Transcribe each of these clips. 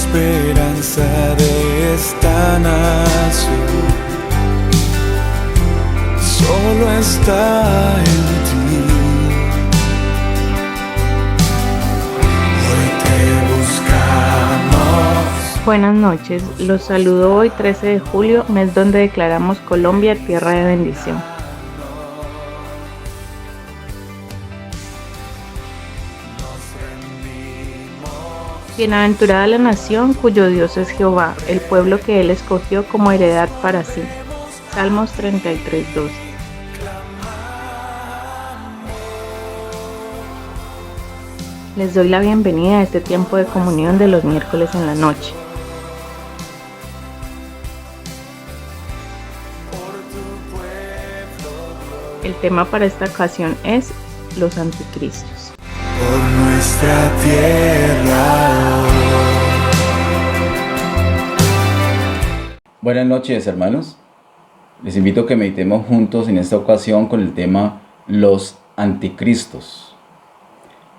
esperanza de esta nación solo está en ti. Hoy te buscamos. Buenas noches, los saludo hoy 13 de julio, mes donde declaramos Colombia tierra de bendición. Bienaventurada la nación cuyo Dios es Jehová, el pueblo que Él escogió como heredad para sí. Salmos 33:12. Les doy la bienvenida a este tiempo de comunión de los miércoles en la noche. El tema para esta ocasión es los anticristos. Por nuestra tierra. Buenas noches, hermanos. Les invito a que meditemos juntos en esta ocasión con el tema los anticristos.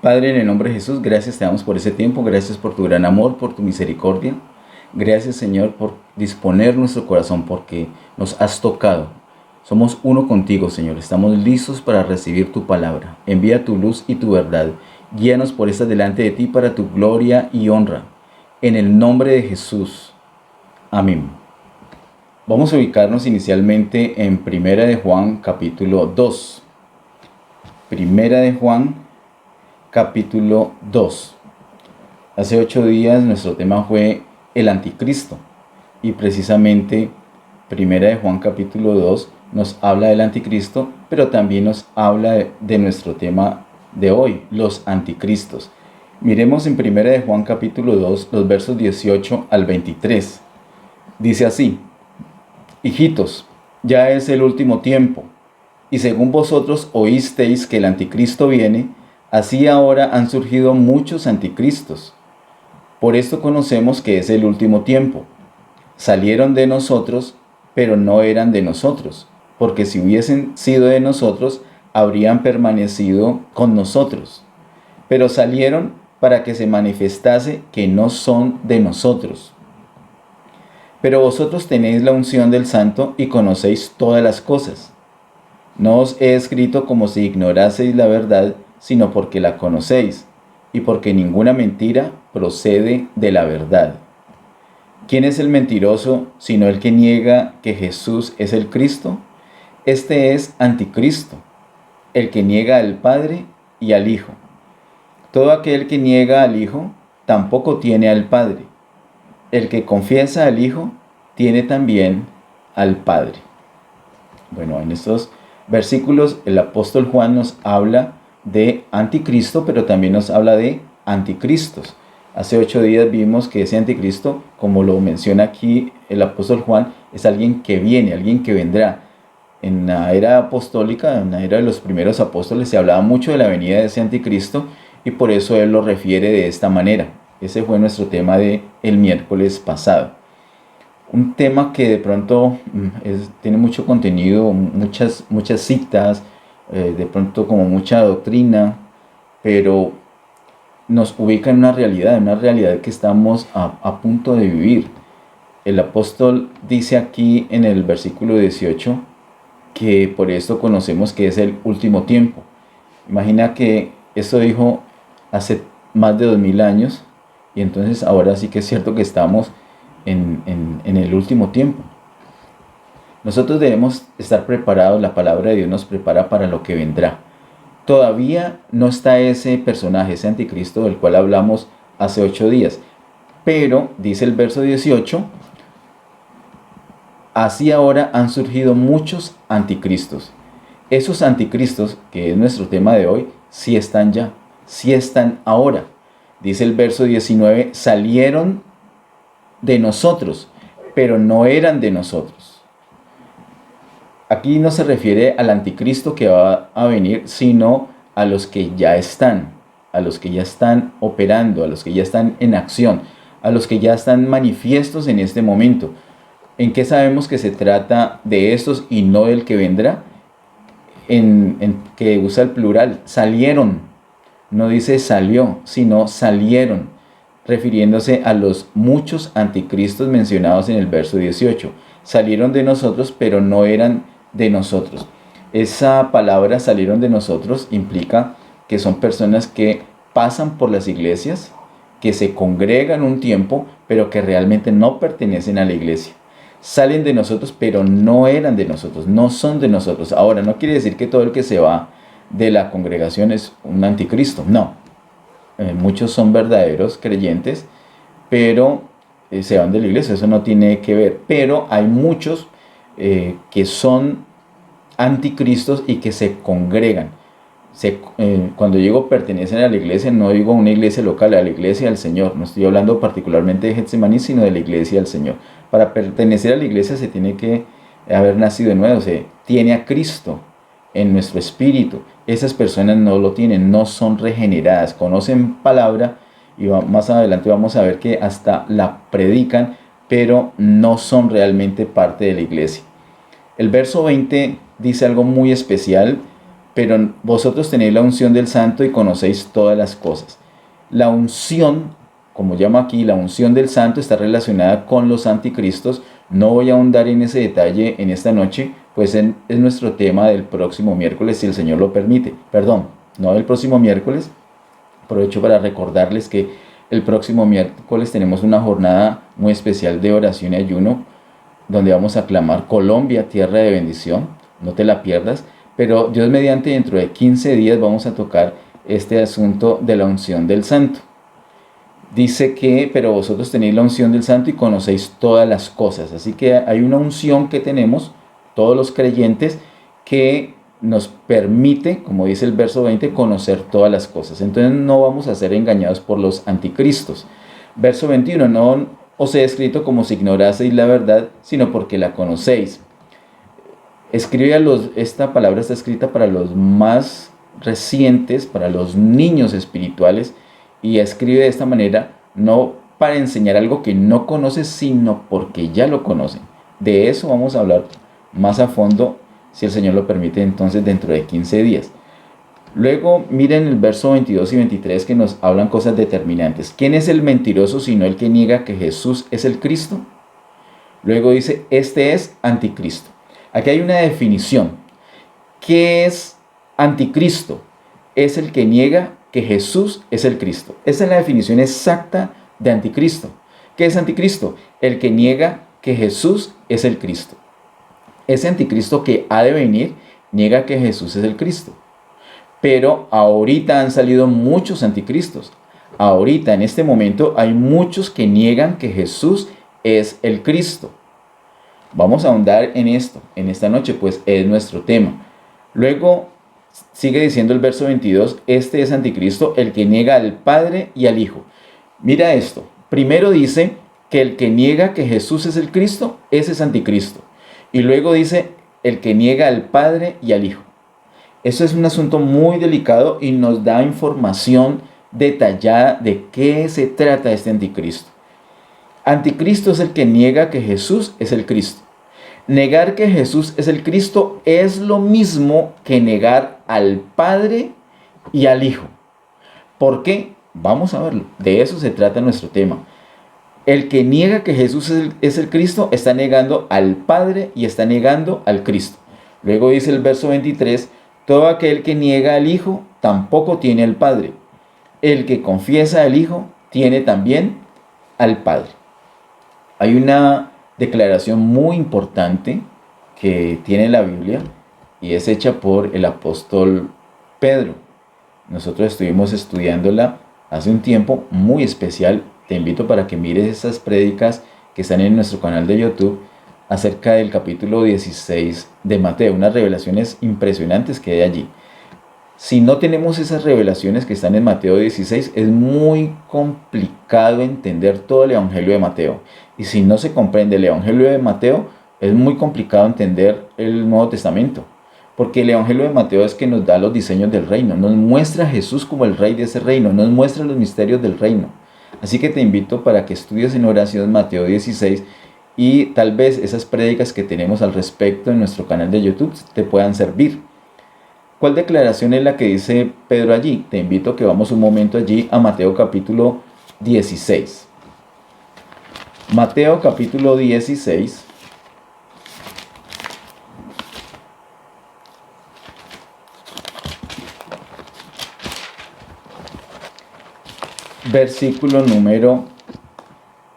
Padre, en el nombre de Jesús, gracias te damos por ese tiempo, gracias por tu gran amor, por tu misericordia. Gracias, Señor, por disponer nuestro corazón porque nos has tocado. Somos uno contigo, Señor. Estamos listos para recibir tu palabra. Envía tu luz y tu verdad. Guíanos por esta delante de ti para tu gloria y honra. En el nombre de Jesús. Amén. Vamos a ubicarnos inicialmente en Primera de Juan, capítulo 2. Primera de Juan, capítulo 2. Hace 8 días nuestro tema fue el anticristo. Y precisamente Primera de Juan, capítulo 2, nos habla del anticristo, pero también nos habla de nuestro tema de hoy, los anticristos. Miremos en Primera de Juan capítulo 2, los versos 18 al 23. Dice así: Hijitos, ya es el último tiempo, y según vosotros oísteis que el anticristo viene, así ahora han surgido muchos anticristos. Por esto conocemos que es el último tiempo. Salieron de nosotros, pero no eran de nosotros, porque si hubiesen sido de nosotros, habrían permanecido con nosotros. Pero salieron para que se manifestase que no son de nosotros. Pero vosotros tenéis la unción del Santo y conocéis todas las cosas. No os he escrito como si ignoraseis la verdad, sino porque la conocéis, y porque ninguna mentira procede de la verdad. ¿Quién es el mentiroso sino el que niega que Jesús es el Cristo? Este es anticristo, el que niega al Padre y al Hijo. Todo aquel que niega al Hijo tampoco tiene al Padre. El que confiesa al Hijo tiene también al Padre. Bueno, en estos versículos el apóstol Juan nos habla de anticristo, pero también nos habla de anticristos. Hace 8 días vimos que ese anticristo, como lo menciona aquí el apóstol Juan, es alguien que viene, alguien que vendrá. En la era apostólica, en la era de los primeros apóstoles, se hablaba mucho de la venida de ese anticristo y por eso él lo refiere de esta manera. Ese fue nuestro tema del miércoles pasado. Un tema que de pronto tiene mucho contenido, muchas citas, de pronto como mucha doctrina, pero nos ubica en una realidad que estamos a punto de vivir. El apóstol dice aquí en el versículo 18 que por esto conocemos que es el último tiempo. Imagina que esto dijo hace más de 2000 años y entonces ahora sí que es cierto que estamos en el último tiempo. Nosotros debemos estar preparados, la palabra de Dios nos prepara para lo que vendrá. Todavía no está ese personaje, ese anticristo del cual hablamos hace 8 días. Pero, dice el verso 18, así ahora han surgido muchos anticristos. Esos anticristos, que es nuestro tema de hoy, sí están ya, sí están ahora. Dice el verso 19, salieron de nosotros, pero no eran de nosotros. Aquí no se refiere al anticristo que va a venir, sino a los que ya están operando, a los que ya están en acción, a los que ya están manifiestos en este momento. ¿En qué sabemos que se trata de estos y no del que vendrá? En que usa el plural, salieron. No dice salió, sino salieron. refiriéndose a los muchos anticristos mencionados en el verso 18. Salieron de nosotros, pero no eran de nosotros. Esa palabra salieron de nosotros implica que son personas que pasan por las iglesias, que se congregan un tiempo, pero que realmente no pertenecen a la iglesia. Salen de nosotros, pero no eran de nosotros, no son de nosotros. Ahora, no quiere decir que todo el que se va de la congregación es un anticristo, no. Muchos son verdaderos creyentes, pero se van de la iglesia, eso no tiene que ver. Pero hay muchos que son anticristos y que se congregan. Cuando digo pertenecen a la iglesia, no digo una iglesia local, a la iglesia del Señor. No estoy hablando particularmente de Getsemaní, sino de la iglesia del Señor. Para pertenecer a la iglesia se tiene que haber nacido de nuevo, se tiene a Cristo en nuestro espíritu. Esas personas no lo tienen, no son regeneradas, conocen palabra y más adelante vamos a ver que hasta la predican, pero no son realmente parte de la iglesia. El verso 20 dice algo muy especial: pero vosotros tenéis la unción del Santo y conocéis todas las cosas. La unción, como llamo aquí, la unción del Santo está relacionada con los anticristos. No voy a ahondar en ese detalle en esta noche, pues es nuestro tema del próximo miércoles, si el Señor lo permite. Perdón, no del próximo miércoles. Aprovecho para recordarles que el próximo miércoles tenemos una jornada muy especial de oración y ayuno, donde vamos a clamar Colombia, tierra de bendición. No te la pierdas. Pero Dios mediante, dentro de 15 días vamos a tocar este asunto de la unción del Santo. Dice que, pero vosotros tenéis la unción del Santo y conocéis todas las cosas. Así que hay una unción que tenemos, todos los creyentes, que nos permite, como dice el verso 20, conocer todas las cosas. Entonces no vamos a ser engañados por los anticristos. Verso 21, no os he escrito como si ignoraseis la verdad, sino porque la conocéis. Esta palabra está escrita para los más recientes, para los niños espirituales, y escribe de esta manera no para enseñar algo que no conoces, sino porque ya lo conocen. De eso vamos a hablar más a fondo, si el Señor lo permite, entonces dentro de 15 días. Luego miren el verso 22 y 23 que nos hablan cosas determinantes. ¿Quién es el mentiroso sino el que niega que Jesús es el Cristo? Luego dice, este es anticristo. Aquí hay una definición. ¿Qué es anticristo? Es el que niega que Jesús es el Cristo. Esa es la definición exacta de anticristo. ¿Qué es anticristo? El que niega que Jesús es el Cristo. Ese anticristo que ha de venir niega que Jesús es el Cristo. Pero ahorita han salido muchos anticristos. Ahorita, en este momento, hay muchos que niegan que Jesús es el Cristo. Vamos a ahondar en esto, en esta noche, pues es nuestro tema. Luego sigue diciendo el verso 22, este es anticristo, el que niega al Padre y al Hijo. Mira esto, primero dice que el que niega que Jesús es el Cristo, ese es anticristo. Y luego dice el que niega al Padre y al Hijo. Eso es un asunto muy delicado y nos da información detallada de qué se trata este anticristo. Anticristo es el que niega que Jesús es el Cristo. Negar que Jesús es el Cristo es lo mismo que negar al Padre y al Hijo. ¿Por qué? Vamos a verlo. De eso se trata nuestro tema. El que niega que Jesús es el Cristo está negando al Padre y está negando al Cristo. Luego dice el verso 23, todo aquel que niega al Hijo tampoco tiene al Padre. El que confiesa al Hijo tiene también al Padre. Hay una declaración muy importante que tiene la Biblia y es hecha por el apóstol Pedro. Nosotros estuvimos estudiándola hace un tiempo muy especial. Te invito para que mires esas prédicas que están en nuestro canal de YouTube acerca del capítulo 16 de Mateo, unas revelaciones impresionantes que hay allí. Si no tenemos esas revelaciones que están en Mateo 16, es muy complicado entender todo el Evangelio de Mateo. Y si no se comprende el Evangelio de Mateo, es muy complicado entender el Nuevo Testamento. Porque el Evangelio de Mateo es que nos da los diseños del reino, nos muestra a Jesús como el rey de ese reino, nos muestra los misterios del reino. Así que te invito para que estudies en oración Mateo 16 y tal vez esas prédicas que tenemos al respecto en nuestro canal de YouTube te puedan servir. ¿Cuál declaración es la que dice Pedro allí? Te invito a que vamos un momento allí a Mateo capítulo 16. Mateo capítulo 16. Versículo número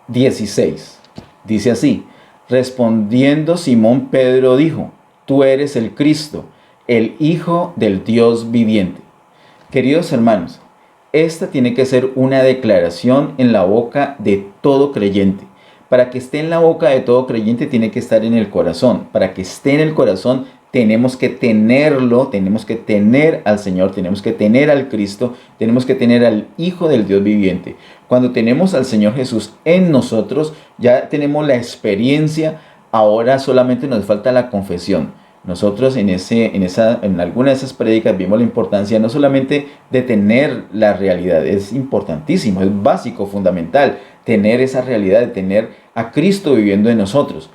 16. Dice así: respondiendo Simón Pedro dijo: tú eres el Cristo, el Hijo del Dios viviente. Queridos hermanos, esta tiene que ser una declaración en la boca de todo creyente. Para que esté en la boca de todo creyente tiene que estar en el corazón. Para que esté en el corazón tenemos que tenerlo, tenemos que tener al Señor, tenemos que tener al Cristo, tenemos que tener al Hijo del Dios viviente. Cuando tenemos al Señor Jesús en nosotros, ya tenemos la experiencia, ahora solamente nos falta la confesión. Nosotros en alguna de esas prédicas vimos la importancia no solamente de tener la realidad, es importantísimo, es básico, fundamental, tener esa realidad, de tener a Cristo viviendo en nosotros.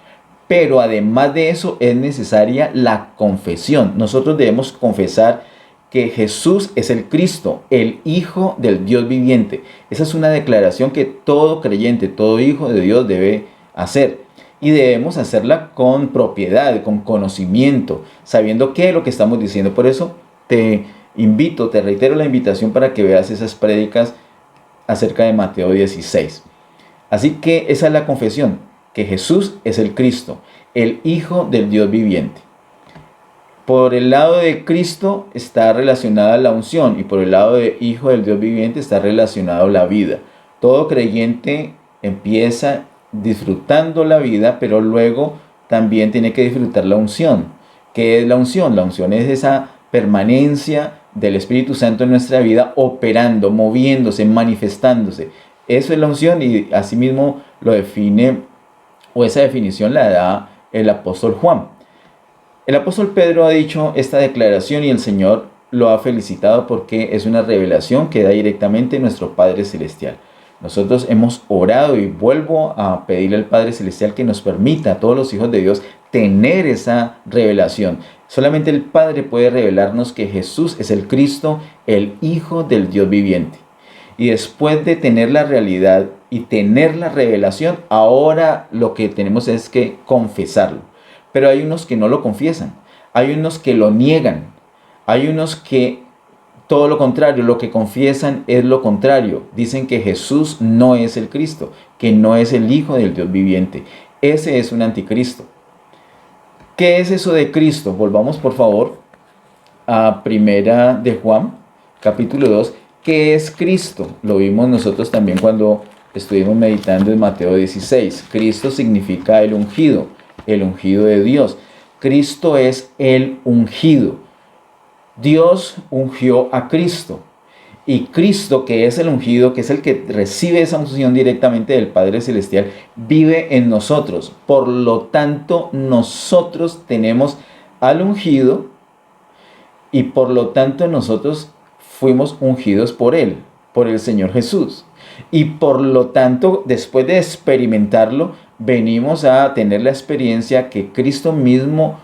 Pero además de eso es necesaria la confesión. Nosotros debemos confesar que Jesús es el Cristo, el Hijo del Dios viviente. Esa es una declaración que todo creyente, todo hijo de Dios debe hacer. Y debemos hacerla con propiedad, con conocimiento, sabiendo qué es lo que estamos diciendo. Por eso te reitero la invitación para que veas esas prédicas acerca de Mateo 16. Así que esa es la confesión, que Jesús es el Cristo, el Hijo del Dios viviente. Por el lado de Cristo está relacionada la unción y por el lado de Hijo del Dios viviente está relacionado la vida. Todo creyente empieza disfrutando la vida, pero luego también tiene que disfrutar la unción. ¿Qué es la unción? La unción es esa permanencia del Espíritu Santo en nuestra vida, operando, moviéndose, manifestándose. Eso es la unción y asimismo lo define, o esa definición la da el apóstol Juan. El apóstol Pedro ha dicho esta declaración y el Señor lo ha felicitado porque es una revelación que da directamente nuestro Padre Celestial. Nosotros hemos orado y vuelvo a pedirle al Padre Celestial que nos permita a todos los hijos de Dios tener esa revelación. Solamente el Padre puede revelarnos que Jesús es el Cristo, el Hijo del Dios viviente. Y después de tener la realidad y tener la revelación, ahora lo que tenemos es que confesarlo. Pero hay unos que no lo confiesan, hay unos que lo niegan, hay unos que todo lo contrario, lo que confiesan es lo contrario. Dicen que Jesús no es el Cristo, que no es el Hijo del Dios viviente. Ese es un anticristo. ¿Qué es eso de Cristo? Volvamos por favor a Primera de Juan, capítulo 2. ¿Qué es Cristo? Lo vimos nosotros también cuando estuvimos meditando en Mateo 16. Cristo significa el ungido de Dios. Cristo es el ungido. Dios ungió a Cristo. Y Cristo, que es el ungido, que es el que recibe esa unción directamente del Padre Celestial, vive en nosotros. Por lo tanto, nosotros tenemos al ungido y por lo tanto nosotros fuimos ungidos por Él, por el Señor Jesús. Y por lo tanto, después de experimentarlo, venimos a tener la experiencia que Cristo mismo,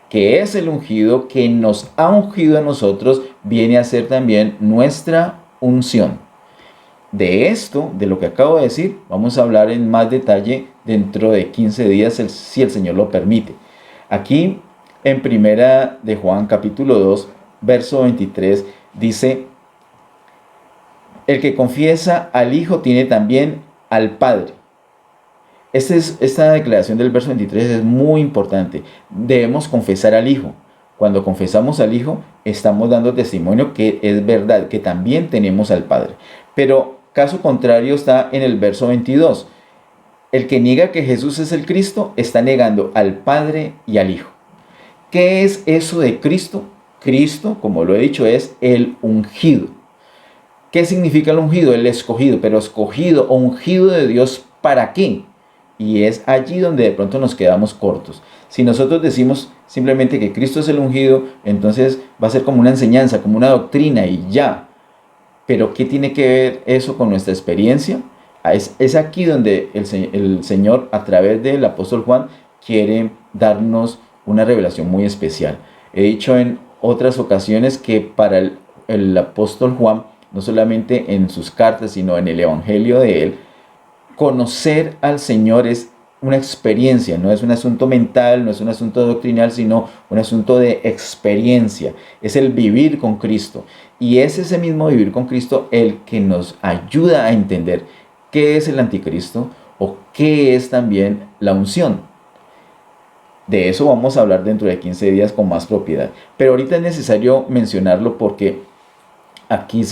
que es el ungido, que nos ha ungido a nosotros, viene a ser también nuestra unción. De esto, de lo que acabo de decir, vamos a hablar en más detalle dentro de 15 días, si el Señor lo permite. Aquí, en Primera de Juan, capítulo 2, verso 23, dice: el que confiesa al Hijo tiene también al Padre. Esta declaración del verso 23 es muy importante. Debemos confesar al Hijo. Cuando confesamos al Hijo, estamos dando testimonio que es verdad, que también tenemos al Padre. Pero caso contrario está en el verso 22. El que niega que Jesús es el Cristo, está negando al Padre y al Hijo. ¿Qué es eso de Cristo? Cristo, como lo he dicho, es el ungido. ¿Qué significa el ungido? El escogido, pero escogido o ungido de Dios, ¿para qué? Y es allí donde de pronto nos quedamos cortos. Si nosotros decimos simplemente que Cristo es el ungido, entonces va a ser como una enseñanza, como una doctrina y ya. Pero ¿qué tiene que ver eso con nuestra experiencia? Es aquí donde el Señor, a través del apóstol Juan, quiere darnos una revelación muy especial. He dicho en otras ocasiones que para el apóstol Juan, no solamente en sus cartas, sino en el Evangelio de Él. Conocer al Señor es una experiencia, no es un asunto mental, no es un asunto doctrinal, sino un asunto de experiencia. Es el vivir con Cristo. Y es ese mismo vivir con Cristo el que nos ayuda a entender qué es el anticristo o qué es también la unción. De eso vamos a hablar dentro de 15 días con más propiedad. Pero ahorita es necesario mencionarlo porque aquí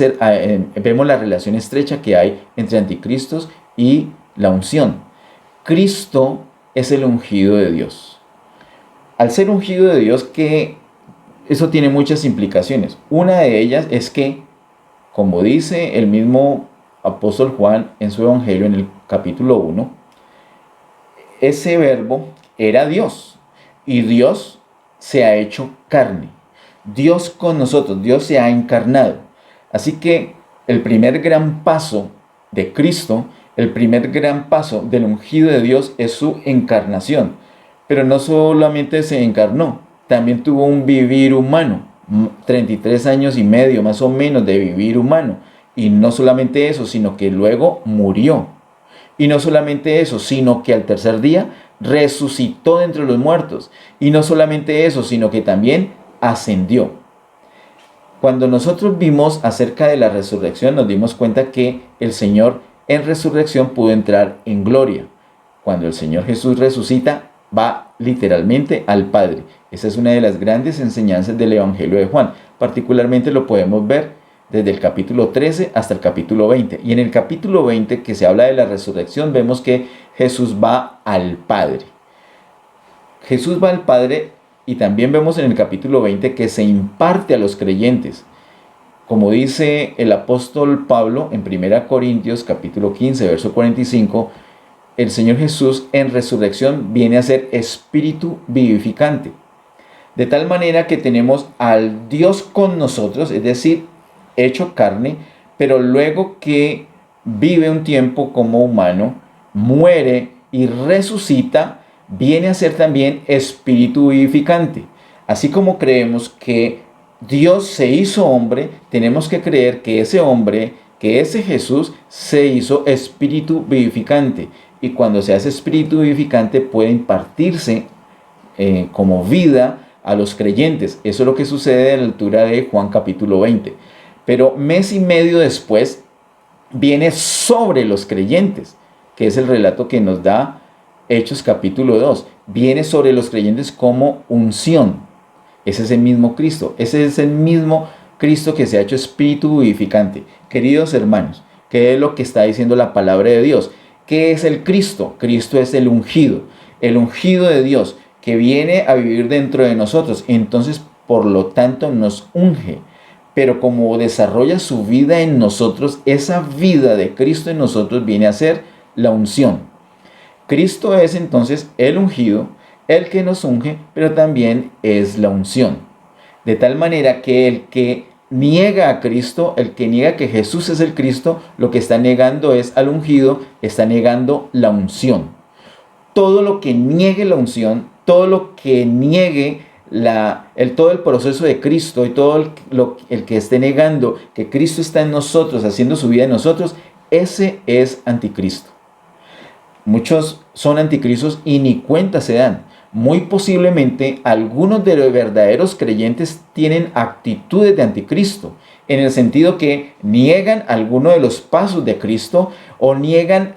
vemos la relación estrecha que hay entre anticristos y la unción. Cristo es el ungido de Dios. Al ser ungido de Dios, eso tiene muchas implicaciones. Una de ellas es que, como dice el mismo apóstol Juan en su Evangelio en el capítulo 1, ese verbo era Dios y Dios se ha hecho carne. Dios con nosotros, Dios se ha encarnado. Así que el primer gran paso de Cristo, el primer gran paso del ungido de Dios es su encarnación. Pero no solamente se encarnó, también tuvo un vivir humano, 33 años y medio más o menos de vivir humano. Y no solamente eso, sino que luego murió. Y no solamente eso, sino que al tercer día resucitó de entre los muertos. Y no solamente eso, sino que también ascendió. Cuando nosotros vimos acerca de la resurrección, nos dimos cuenta que el Señor en resurrección pudo entrar en gloria. Cuando el Señor Jesús resucita, va literalmente al Padre. Esa es una de las grandes enseñanzas del Evangelio de Juan. Particularmente lo podemos ver desde el capítulo 13 hasta el capítulo 20. Y en el capítulo 20, que se habla de la resurrección, vemos que Jesús va al Padre. Jesús va al Padre y también vemos en el capítulo 20 que se imparte a los creyentes. Como dice el apóstol Pablo en 1 Corintios capítulo 15, verso 45, el Señor Jesús en resurrección viene a ser espíritu vivificante. De tal manera que tenemos al Dios con nosotros, es decir, hecho carne, pero luego que vive un tiempo como humano, muere y resucita, viene a ser también espíritu vivificante. Así como creemos que Dios se hizo hombre, tenemos que creer que ese hombre, que ese Jesús, se hizo espíritu vivificante. Y cuando se hace espíritu vivificante puede impartirse como vida a los creyentes. Eso es lo que sucede a la altura de Juan capítulo 20. Pero mes y medio después viene sobre los creyentes, que es el relato que nos da Hechos capítulo 2. Viene sobre los creyentes como unción. Ese es el mismo Cristo. Ese es el mismo Cristo que se ha hecho espíritu vivificante. Queridos hermanos, ¿qué es lo que está diciendo la palabra de Dios? ¿Qué es el Cristo? Cristo es el ungido de Dios que viene a vivir dentro de nosotros. Entonces, por lo tanto, nos unge. Pero como desarrolla su vida en nosotros, esa vida de Cristo en nosotros viene a ser la unción. Cristo es entonces el ungido, el que nos unge, pero también es la unción. De tal manera que el que niega a Cristo, el que niega que Jesús es el Cristo, lo que está negando es al ungido, está negando la unción. Todo lo que niegue la unción, todo lo que niegue todo el proceso de Cristo y todo el que esté negando que Cristo está en nosotros, haciendo su vida en nosotros, ese es anticristo. Muchos son anticristos y ni cuenta se dan. Muy posiblemente algunos de los verdaderos creyentes tienen actitudes de anticristo, en el sentido que niegan alguno de los pasos de Cristo o niegan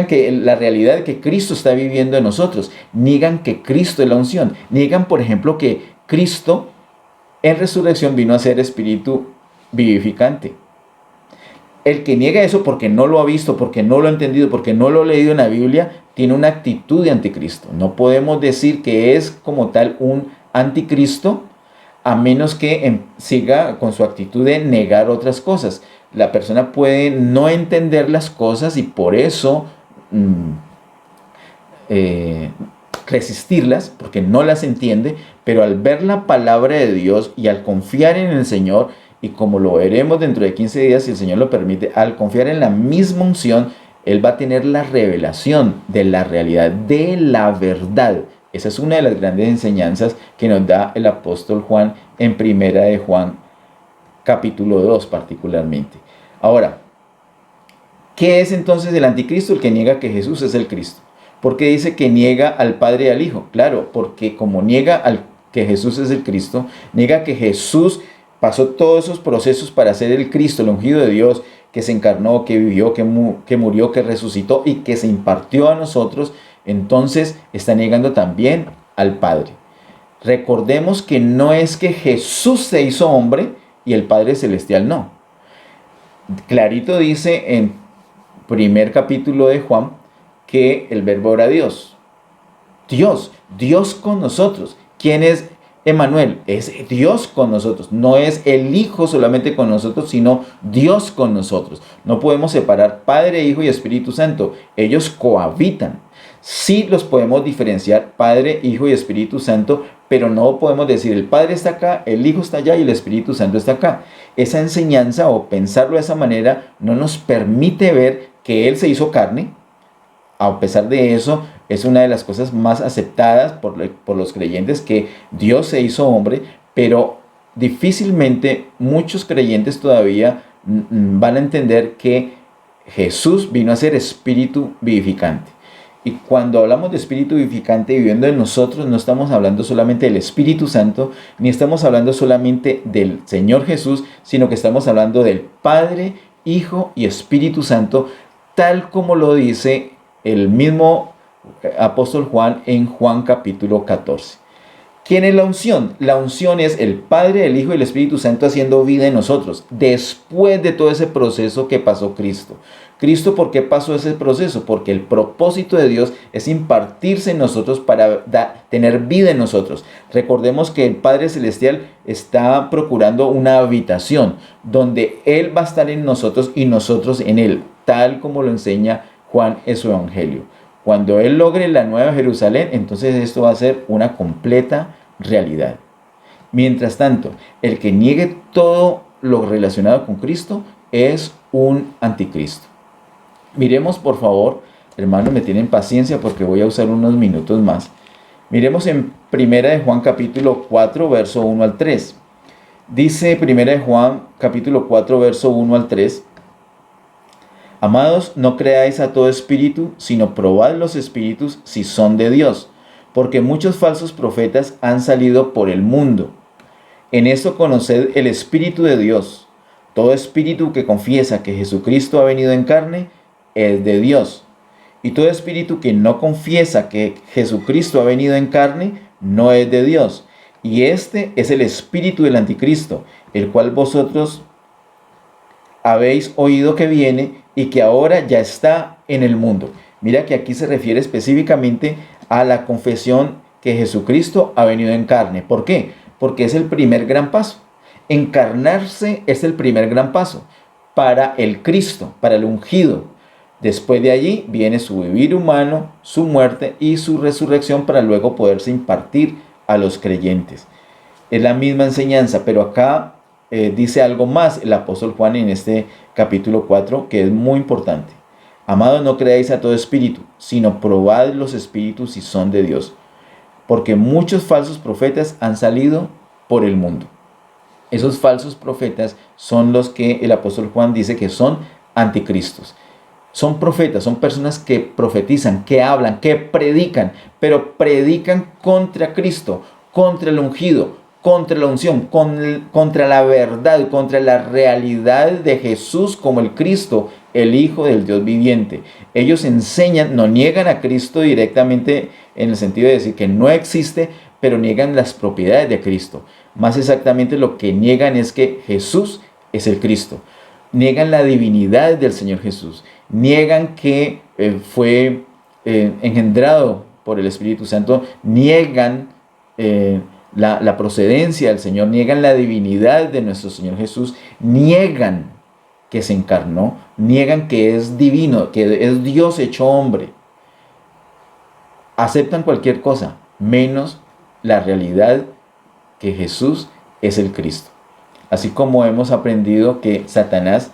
que la realidad de que Cristo está viviendo en nosotros, niegan que Cristo es la unción, niegan, por ejemplo, que Cristo en resurrección vino a ser espíritu vivificante. El que niega eso porque no lo ha visto, porque no lo ha entendido, porque no lo ha leído en la Biblia, tiene una actitud de anticristo. No podemos decir que es como tal un anticristo, a menos que siga con su actitud de negar otras cosas. La persona puede no entender las cosas y por eso resistirlas, porque no las entiende, pero al ver la palabra de Dios y al confiar en el Señor, y como lo veremos dentro de 15 días, si el Señor lo permite, al confiar en la misma unción, Él va a tener la revelación de la realidad, de la verdad. Esa es una de las grandes enseñanzas que nos da el apóstol Juan en 1 de Juan capítulo 2 particularmente. Ahora, ¿qué es entonces el anticristo? El que niega que Jesús es el Cristo. ¿Por qué dice que niega al Padre y al Hijo? Claro, porque como niega que Jesús es el Cristo, niega que Jesús pasó todos esos procesos para ser el Cristo, el ungido de Dios, que se encarnó, que vivió, que murió, que resucitó y que se impartió a nosotros, entonces está negando también al Padre. Recordemos que no es que Jesús se hizo hombre y el Padre Celestial no. Clarito dice en primer capítulo de Juan que el verbo era Dios. Dios con nosotros. ¿Quién es Emmanuel? Es Dios con nosotros. No es el Hijo solamente con nosotros, sino Dios con nosotros. No podemos separar Padre, Hijo y Espíritu Santo. Ellos cohabitan. Sí los podemos diferenciar, Padre, Hijo y Espíritu Santo, pero no podemos decir el Padre está acá, el Hijo está allá y el Espíritu Santo está acá. Esa enseñanza o pensarlo de esa manera no nos permite ver que Él se hizo carne. A pesar de eso, es una de las cosas más aceptadas por los creyentes, que Dios se hizo hombre, pero difícilmente muchos creyentes todavía van a entender que Jesús vino a ser espíritu vivificante. Y cuando hablamos de espíritu vivificante viviendo en nosotros, no estamos hablando solamente del Espíritu Santo, ni estamos hablando solamente del Señor Jesús, sino que estamos hablando del Padre, Hijo y Espíritu Santo, tal como lo dice el mismo apóstol Juan en Juan capítulo 14. ¿Quién es la unción? La unción es el Padre, el Hijo y el Espíritu Santo haciendo vida en nosotros, después de todo ese proceso que pasó Cristo. Cristo, ¿por qué pasó ese proceso? Porque el propósito de Dios es impartirse en nosotros para tener vida en nosotros. Recordemos que el Padre Celestial está procurando una habitación donde Él va a estar en nosotros y nosotros en Él, tal como lo enseña Juan en su Evangelio. Cuando Él logre la Nueva Jerusalén, entonces esto va a ser una completa realidad. Mientras tanto, el que niegue todo lo relacionado con Cristo es un anticristo. Miremos, por favor, hermanos, me tienen paciencia porque voy a usar unos minutos más. Miremos en 1 de Juan capítulo 4, verso 1 al 3. Dice 1 de Juan capítulo 4, verso 1 al 3. Amados, no creáis a todo espíritu, sino probad los espíritus si son de Dios, porque muchos falsos profetas han salido por el mundo. En esto conoced el Espíritu de Dios. Todo espíritu que confiesa que Jesucristo ha venido en carne es de Dios. Y todo espíritu que no confiesa que Jesucristo ha venido en carne no es de Dios. Y este es el espíritu del anticristo, el cual vosotros habéis oído que viene y que ahora ya está en el mundo. Mira que aquí se refiere específicamente a la confesión que Jesucristo ha venido en carne. ¿Por qué? Porque es el primer gran paso. Encarnarse es el primer gran paso para el Cristo, para el ungido. Después de allí viene su vivir humano, su muerte y su resurrección para luego poderse impartir a los creyentes. Es la misma enseñanza, pero acá dice algo más el apóstol Juan en este capítulo 4 que es muy importante. Amados, no creáis a todo espíritu, sino probad los espíritus si son de Dios, porque muchos falsos profetas han salido por el mundo. Esos falsos profetas son los que el apóstol Juan dice que son anticristos. Son profetas, son personas que profetizan, que hablan, que predican, pero predican contra Cristo, contra el ungido, contra la unción, contra la verdad, contra la realidad de Jesús como el Cristo, el Hijo del Dios viviente. Ellos enseñan, no niegan a Cristo directamente en el sentido de decir que no existe, pero niegan las propiedades de Cristo. Más exactamente lo que niegan es que Jesús es el Cristo. Niegan la divinidad del Señor Jesús. Niegan que fue engendrado por el Espíritu Santo. Niegan la procedencia del Señor, niegan la divinidad de nuestro Señor Jesús, niegan que se encarnó, niegan que es divino, que es Dios hecho hombre. Aceptan cualquier cosa, menos la realidad que Jesús es el Cristo. Así como hemos aprendido que Satanás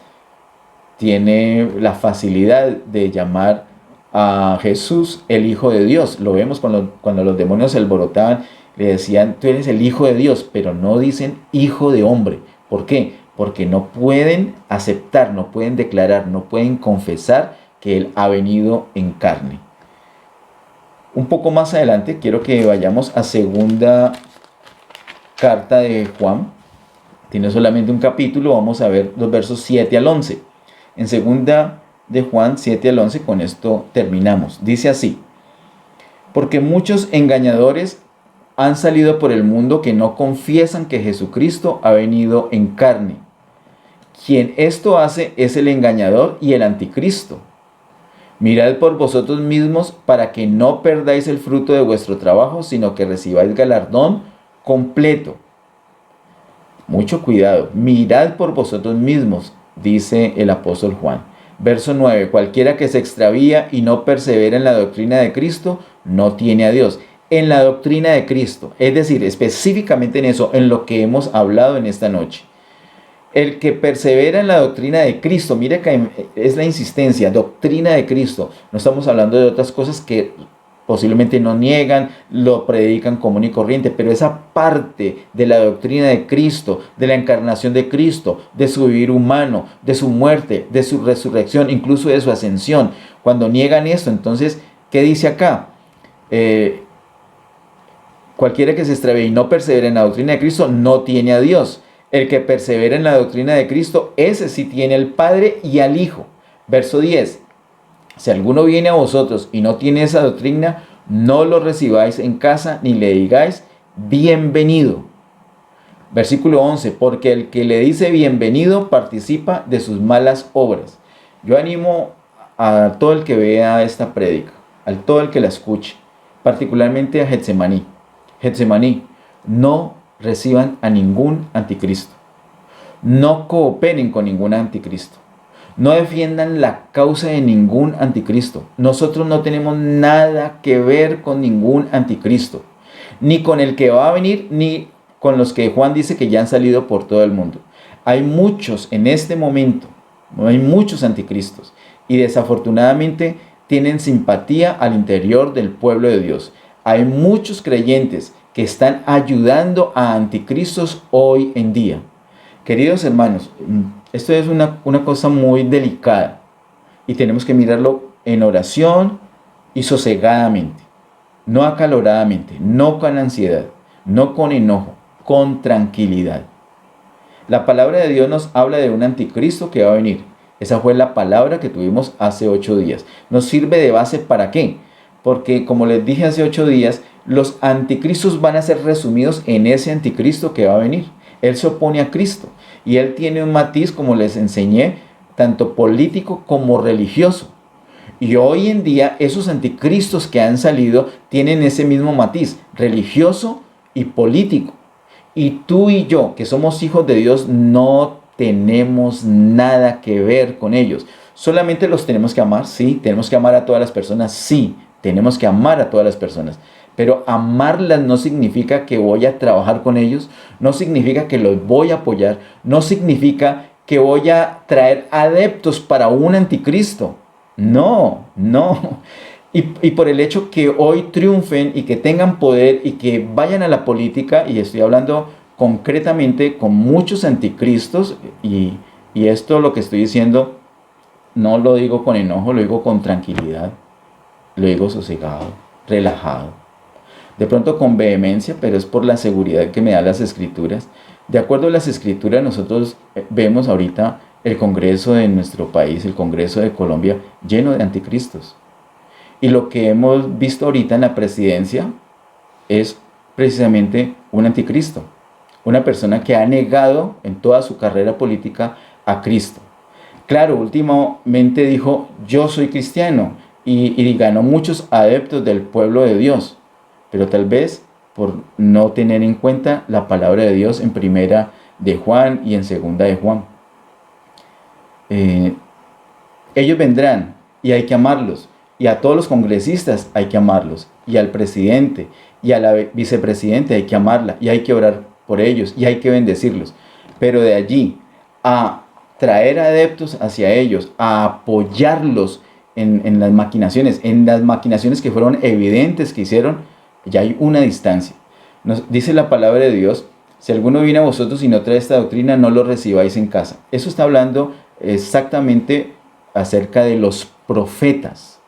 tiene la facilidad de llamar a Jesús el Hijo de Dios. Lo vemos cuando los demonios se alborotaban. Le decían, tú eres el Hijo de Dios, pero no dicen Hijo de hombre. ¿Por qué? porque no pueden aceptar, no pueden declarar, no pueden confesar que Él ha venido en carne. Un poco más adelante quiero que vayamos a segunda carta de Juan. Tiene solamente un capítulo, vamos a ver los versos 7 al 11. En segunda de Juan 7 al 11, con esto terminamos. Dice así: porque muchos engañadores han salido por el mundo que no confiesan que Jesucristo ha venido en carne. Quien esto hace es el engañador y el anticristo. Mirad por vosotros mismos para que no perdáis el fruto de vuestro trabajo, sino que recibáis galardón completo. Mucho cuidado. Mirad por vosotros mismos, dice el apóstol Juan. Verso 9. Cualquiera que se extravía y no persevera en la doctrina de Cristo, no tiene a Dios. En la doctrina de Cristo, es decir, específicamente en eso, en lo que hemos hablado en esta noche. El que persevera en la doctrina de Cristo, mire que es la insistencia, doctrina de Cristo. No estamos hablando de otras cosas que posiblemente no niegan, lo predican común y corriente, pero esa parte de la doctrina de Cristo, de la encarnación de Cristo, de su vivir humano, de su muerte, de su resurrección, incluso de su ascensión. Cuando niegan esto, entonces, ¿qué dice acá? Cualquiera que se extravíe y no persevera en la doctrina de Cristo no tiene a Dios. El que persevera en la doctrina de Cristo, ese sí tiene al Padre y al Hijo. Verso 10. Si alguno viene a vosotros y no tiene esa doctrina, no lo recibáis en casa ni le digáis bienvenido. Versículo 11. Porque el que le dice bienvenido participa de sus malas obras. Yo animo a todo el que vea esta prédica, a todo el que la escuche, particularmente a Getsemaní. Getsemaní, no reciban a ningún anticristo. No cooperen con ningún anticristo. No defiendan la causa de ningún anticristo. Nosotros no tenemos nada que ver con ningún anticristo. Ni con el que va a venir, ni con los que Juan dice que ya han salido por todo el mundo. Hay muchos en este momento. Hay muchos anticristos. Y desafortunadamente tienen simpatía al interior del pueblo de Dios. Hay muchos creyentes que están ayudando a anticristos hoy en día. Queridos hermanos, esto es una cosa muy delicada y tenemos que mirarlo en oración y sosegadamente, no acaloradamente, no con ansiedad, no con enojo, con tranquilidad. La palabra de Dios nos habla de un anticristo que va a venir. Esa fue la palabra que tuvimos hace 8 días. ¿Nos sirve de base para qué? Porque como les dije hace 8 días, los anticristos van a ser resumidos en ese anticristo que va a venir. Él se opone a Cristo y él tiene un matiz, como les enseñé, tanto político como religioso. Y hoy en día esos anticristos que han salido tienen ese mismo matiz, religioso y político. Y tú y yo, que somos hijos de Dios, no tenemos nada que ver con ellos. Solamente los tenemos que amar, sí. Tenemos que amar a todas las personas, sí. Tenemos que amar a todas las personas. Pero amarlas no significa que voy a trabajar con ellos, no significa que los voy a apoyar, no significa que voy a traer adeptos para un anticristo. No. Y por el hecho que hoy triunfen y que tengan poder y que vayan a la política, y estoy hablando concretamente con muchos anticristos, y esto lo que estoy diciendo no lo digo con enojo, lo digo con tranquilidad, lo digo sosegado, relajado. De pronto con vehemencia, pero es por la seguridad que me dan las escrituras. De acuerdo a las escrituras, nosotros vemos ahorita el Congreso de nuestro país, el Congreso de Colombia, lleno de anticristos. Y lo que hemos visto ahorita en la presidencia es precisamente un anticristo. Una persona que ha negado en toda su carrera política a Cristo. Claro, últimamente dijo, yo soy cristiano, y ganó muchos adeptos del pueblo de Dios. Pero tal vez por no tener en cuenta la palabra de Dios en primera de Juan y en segunda de Juan. Ellos vendrán y hay que amarlos. Y a todos los congresistas hay que amarlos. Y al presidente y a la vicepresidenta hay que amarla. Y hay que orar por ellos y hay que bendecirlos. Pero de allí a traer adeptos hacia ellos, a apoyarlos en las maquinaciones que fueron evidentes que hicieron, ya hay una distancia. Nos dice la palabra de Dios Si alguno viene a vosotros y no trae esta doctrina, no lo recibáis en casa. Eso está hablando exactamente acerca de los profetas,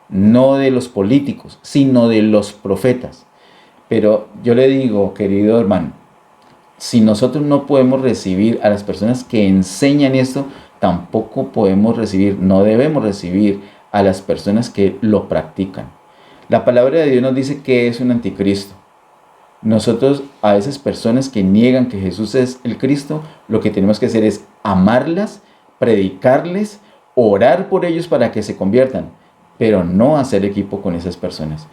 no de los políticos, sino de los profetas. Pero yo le digo, querido hermano, si nosotros no podemos recibir a las personas que enseñan esto, tampoco podemos recibir, no debemos recibir a las personas que lo practican. La palabra de Dios nos dice que es un anticristo. Nosotros a esas personas que niegan que Jesús es el Cristo, lo que tenemos que hacer es amarlas, predicarles, orar por ellos para que se conviertan, pero no hacer equipo con esas personas.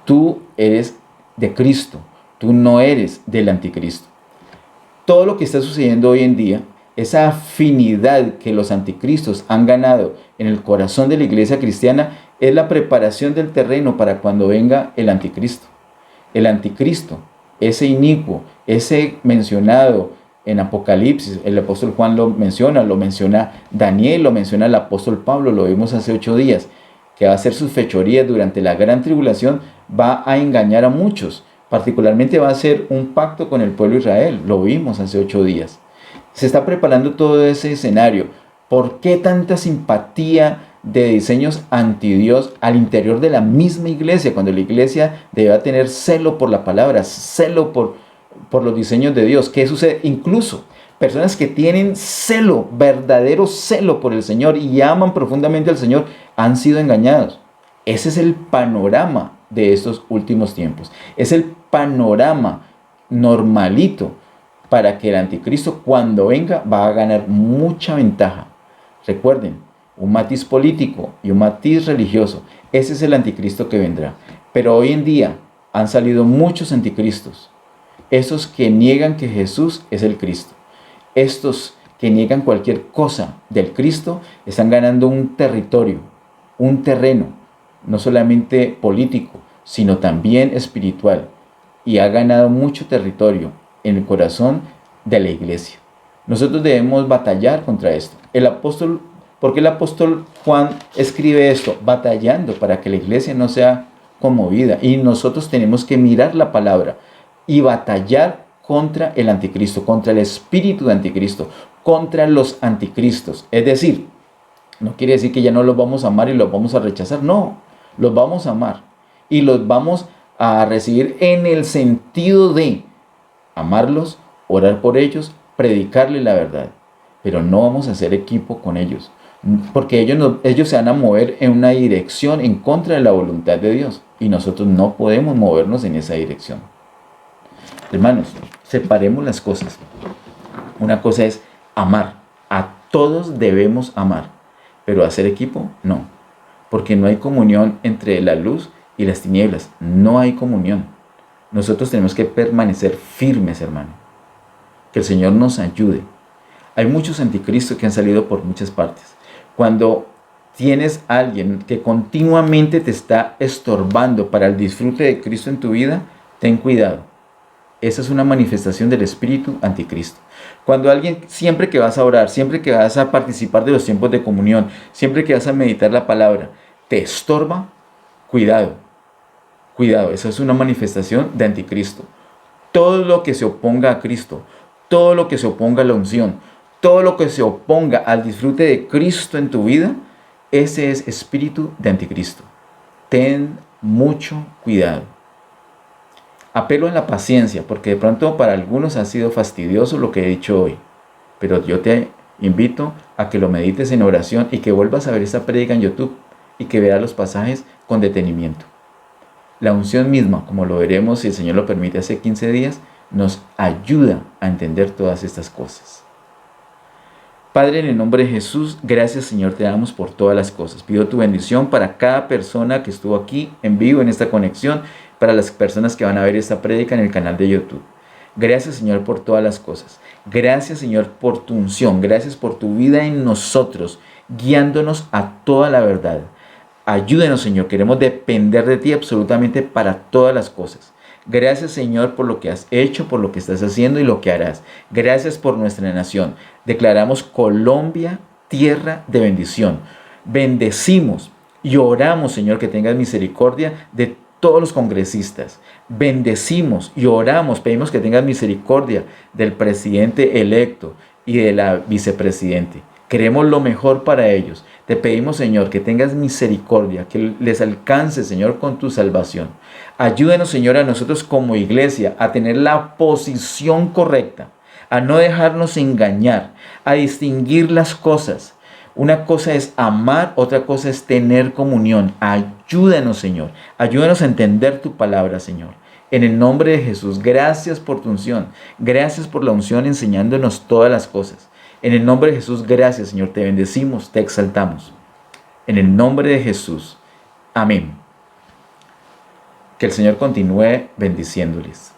Tú eres de Cristo, tú no eres del anticristo. Todo lo que está sucediendo hoy en día, esa afinidad que los anticristos han ganado en el corazón de la iglesia cristiana, es la preparación del terreno para cuando venga el anticristo. El anticristo, ese inicuo, ese mencionado en Apocalipsis, el apóstol Juan lo menciona Daniel, lo menciona el apóstol Pablo, lo vimos hace 8 días, que va a hacer sus fechorías durante la gran tribulación, va a engañar a muchos. Particularmente va a hacer un pacto con el pueblo de Israel, lo vimos hace 8 días. Se está preparando todo ese escenario. ¿Por qué tanta simpatía de diseños antidios al interior de la misma iglesia, cuando la iglesia debe tener celo por la palabra, celo por los diseños de Dios? ¿Qué sucede? Incluso personas que tienen celo, verdadero celo por el Señor y aman profundamente al Señor, han sido engañados. Ese es el panorama de estos últimos tiempos. Es el panorama normalito para que el anticristo, cuando venga, va a ganar mucha ventaja. Recuerden, un matiz político y un matiz religioso. Ese es el anticristo que vendrá. Pero hoy en día han salido muchos anticristos. Esos que niegan que Jesús es el Cristo. Estos que niegan cualquier cosa del Cristo están ganando un territorio, un terreno, no solamente político, sino también espiritual. Y ha ganado mucho territorio en el corazón de la iglesia. Nosotros debemos batallar contra esto. ¿Por qué el apóstol Juan escribe esto? Batallando para que la iglesia no sea conmovida. Y nosotros tenemos que mirar la palabra y batallar contra el anticristo, contra el espíritu de anticristo, contra los anticristos. Es decir, no quiere decir que ya no los vamos a amar y los vamos a rechazar. No, los vamos a amar y los vamos a recibir en el sentido de amarlos, orar por ellos, predicarles la verdad. Pero no vamos a hacer equipo con ellos, porque ellos se van a mover en una dirección en contra de la voluntad de Dios, y nosotros no podemos movernos en esa dirección. Hermanos, separemos las cosas. Una cosa es amar, a todos debemos amar, pero hacer equipo, no, porque no hay comunión entre la luz y las tinieblas, no hay comunión. Nosotros tenemos que permanecer firmes, hermano. Que el Señor nos ayude. Hay muchos anticristos que han salido por muchas partes. Cuando tienes a alguien que continuamente te está estorbando para el disfrute de Cristo en tu vida, ten cuidado. Esa es una manifestación del espíritu anticristo. Cuando alguien, siempre que vas a orar, siempre que vas a participar de los tiempos de comunión, siempre que vas a meditar la palabra, te estorba, cuidado. Cuidado, esa es una manifestación de anticristo. Todo lo que se oponga a Cristo, todo lo que se oponga a la unción, todo lo que se oponga al disfrute de Cristo en tu vida, ese es espíritu de anticristo. Ten mucho cuidado. Apelo en la paciencia, porque de pronto para algunos ha sido fastidioso lo que he dicho hoy. Pero yo te invito a que lo medites en oración y que vuelvas a ver esta prédica en YouTube y que veas los pasajes con detenimiento. La unción misma, como lo veremos si el Señor lo permite hace 15 días, nos ayuda a entender todas estas cosas. Padre, en el nombre de Jesús, gracias Señor te damos por todas las cosas. Pido tu bendición para cada persona que estuvo aquí en vivo en esta conexión, para las personas que van a ver esta prédica en el canal de YouTube. Gracias Señor por todas las cosas. Gracias Señor por tu unción. Gracias por tu vida en nosotros, guiándonos a toda la verdad. Ayúdenos Señor, queremos depender de ti absolutamente para todas las cosas. Gracias Señor por lo que has hecho, por lo que estás haciendo y lo que harás. Gracias por nuestra nación. Declaramos Colombia tierra de bendición. Bendecimos y oramos Señor que tengas misericordia de todos los congresistas. Bendecimos y oramos, pedimos que tengas misericordia del presidente electo y de la vicepresidente. Queremos lo mejor para ellos. Te pedimos, Señor, que tengas misericordia, que les alcance, Señor, con tu salvación. Ayúdanos, Señor, a nosotros como iglesia a tener la posición correcta, a no dejarnos engañar, a distinguir las cosas. Una cosa es amar, otra cosa es tener comunión. Ayúdanos, Señor. Ayúdanos a entender tu palabra, Señor. En el nombre de Jesús, gracias por tu unción. Gracias por la unción enseñándonos todas las cosas. En el nombre de Jesús, gracias, Señor. Te bendecimos, te exaltamos. En el nombre de Jesús. Amén. Que el Señor continúe bendiciéndoles.